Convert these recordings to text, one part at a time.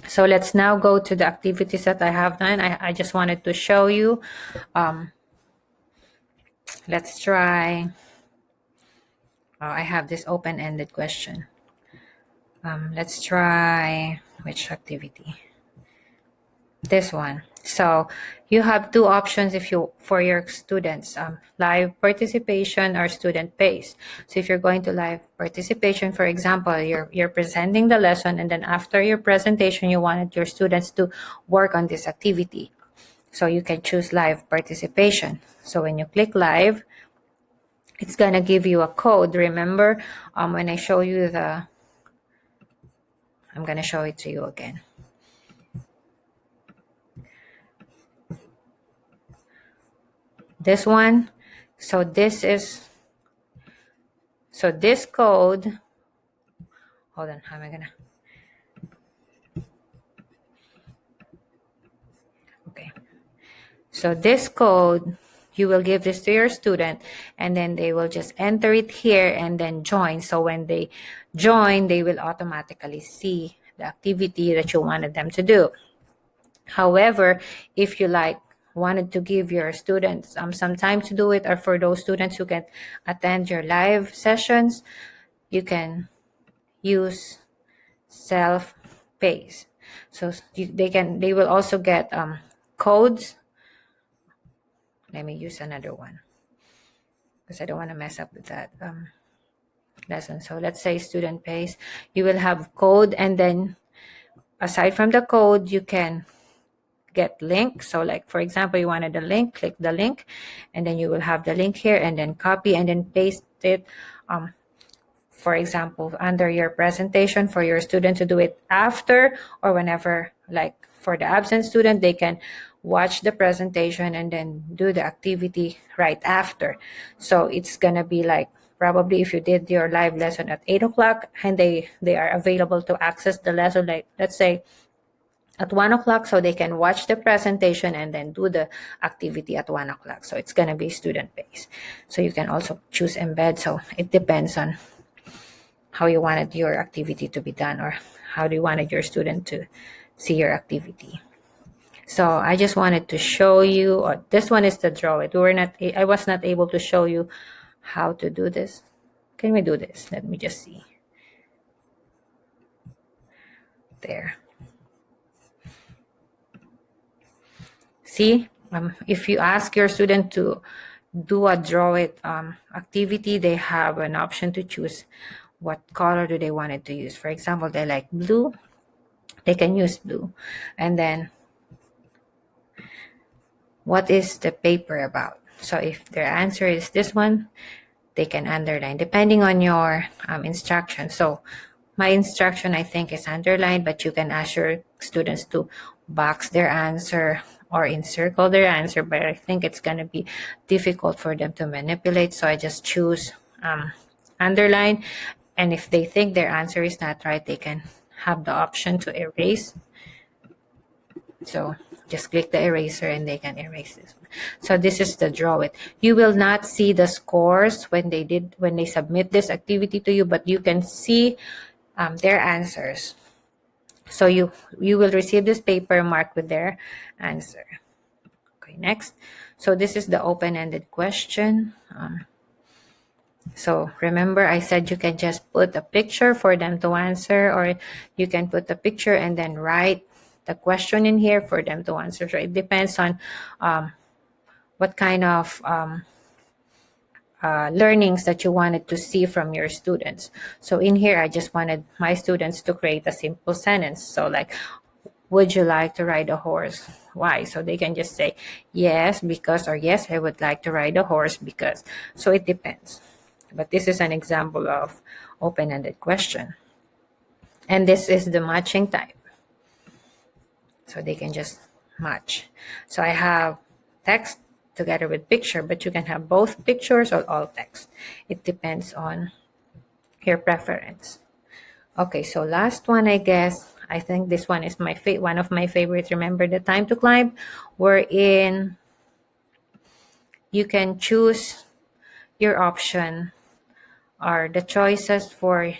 So let's now go to the activities that I have done. I just wanted to show you. Let's try. I have this open-ended question. Let's try which activity? This one. So you have two options if you for your students, live participation or student based. So if you're going to live participation, for example, you're presenting the lesson, and then after your presentation you wanted your students to work on this activity. So you can choose live participation. So when you click live, it's gonna give you a code. Remember, when I show you I'm gonna show it to you again. This one. So this code. Hold on, how am I gonna? Okay. So this code, you will give this to your student, and then they will just enter it here and then join. So when they join, they will automatically see the activity that you wanted them to do. However, if you wanted to give your students some time to do it, or for those students who can attend your live sessions, you can use self-paced. So they will also get codes. Let me use another one because I don't want to mess up with that lesson. So let's say student pays. You will have code, and then aside from the code, you can get link. So like, for example, you wanted a link, click the link, and then you will have the link here, and then copy and then paste it. For example, under your presentation for your student to do it after, or whenever, like for the absent student, they can watch the presentation and then do the activity right after. So it's gonna be like, probably if you did your live lesson at 8 o'clock and they are available to access the lesson, like let's say at 1 o'clock, so they can watch the presentation and then do the activity at 1 o'clock. So it's gonna be student based. So you can also choose embed. So it depends on how you wanted your activity to be done, or how do you wanted your student to see your activity. So I just wanted to show you, this one is the draw it. I was not able to show you how to do this. Can we do this? Let me just see. There. See, if you ask your student to do a draw it activity, they have an option to choose what color do they want it to use. For example, they like blue, they can use blue. And then what is the paper about? So if their answer is this one, they can underline depending on your instruction. So my instruction, I think, is underlined, but you can ask your students to box their answer or encircle their answer, but I think it's going to be difficult for them to manipulate. So I just choose underline. And if they think their answer is not right, they can have the option to erase. So just click the eraser and they can erase this one. So this is the draw it. You will not see the scores when they submit this activity to you, but you can see their answers. So you will receive this paper marked with their answer. Okay, next. So this is the open-ended question. So remember, I said you can just put a picture for them to answer, or you can put the picture and then write the question in here for them to answer. So it depends on what kind of learnings that you wanted to see from your students. So in here, I just wanted my students to create a simple sentence. So like, would you like to ride a horse? Why? So they can just say yes, because, or yes, I would like to ride a horse because. So it depends. But this is an example of open-ended question. And this is the matching type. So they can just match. So I have text together with picture, but you can have both pictures or all text. It depends on your preference. Okay, so last one, I guess. I think this one is one of my favorites. Remember the time to climb, wherein you can choose your option, or the choices for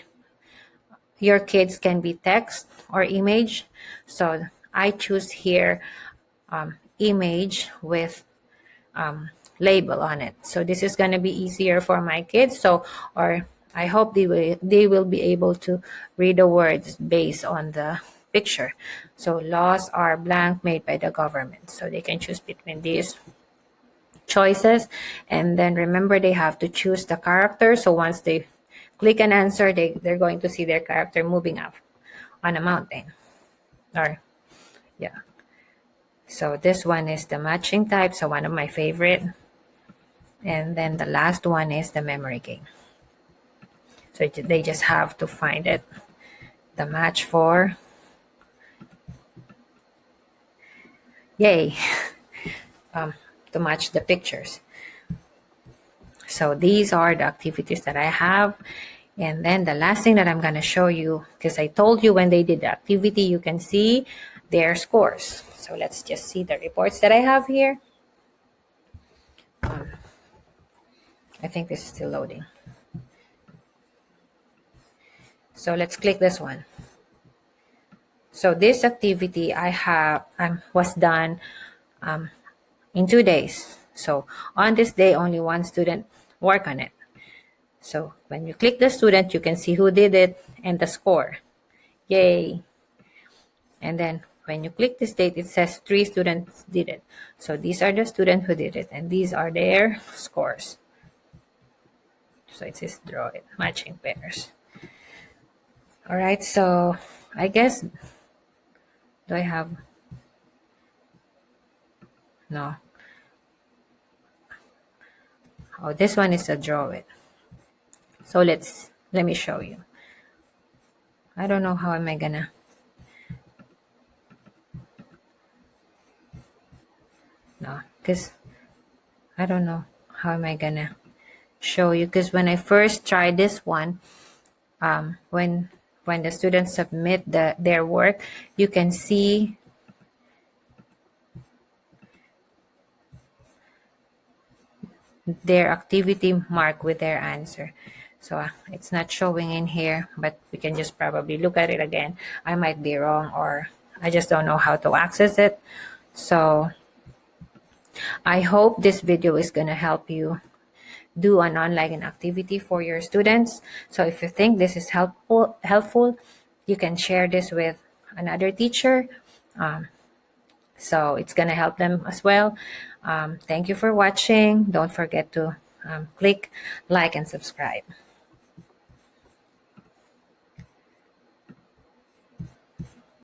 your kids can be text or image. So I choose here image with label on it. So this is going to be easier for my kids. So, or I hope they will be able to read the words based on the picture. So laws are blank made by the government. So they can choose between these choices, and then remember they have to choose the character. So once they click an answer, they're going to see their character moving up on a mountain. Or yeah. So this one is the matching type, so one of my favorite. And then the last one is the memory game. So they just have to find it, the match for, yay, to match the pictures. So these are the activities that I have. And then the last thing that I'm going to show you, because I told you when they did the activity, you can see their scores. So let's just see the reports that I have here. I think this is still loading. So let's click this one. So this activity was done in 2 days. So on this day, only one student worked on it. So when you click the student, you can see who did it and the score. Yay. And then when you click this date, it says 3 students did it. So these are the students who did it, and these are their scores. So it says draw it, matching pairs. All right, so I guess, do I have, no. Oh, this one is a draw it. So let me show you. I don't know how am I gonna, no, because I don't know how am I gonna show you, because when I first tried this one, when the students submit their work, you can see their activity mark with their answer. So it's not showing in here, but we can just probably look at it again. I might be wrong, or I just don't know how to access it. So I hope this video is going to help you do an online activity for your students. So if you think this is helpful, you can share this with another teacher. So it's going to help them as well. Thank you for watching. Don't forget to click like and subscribe.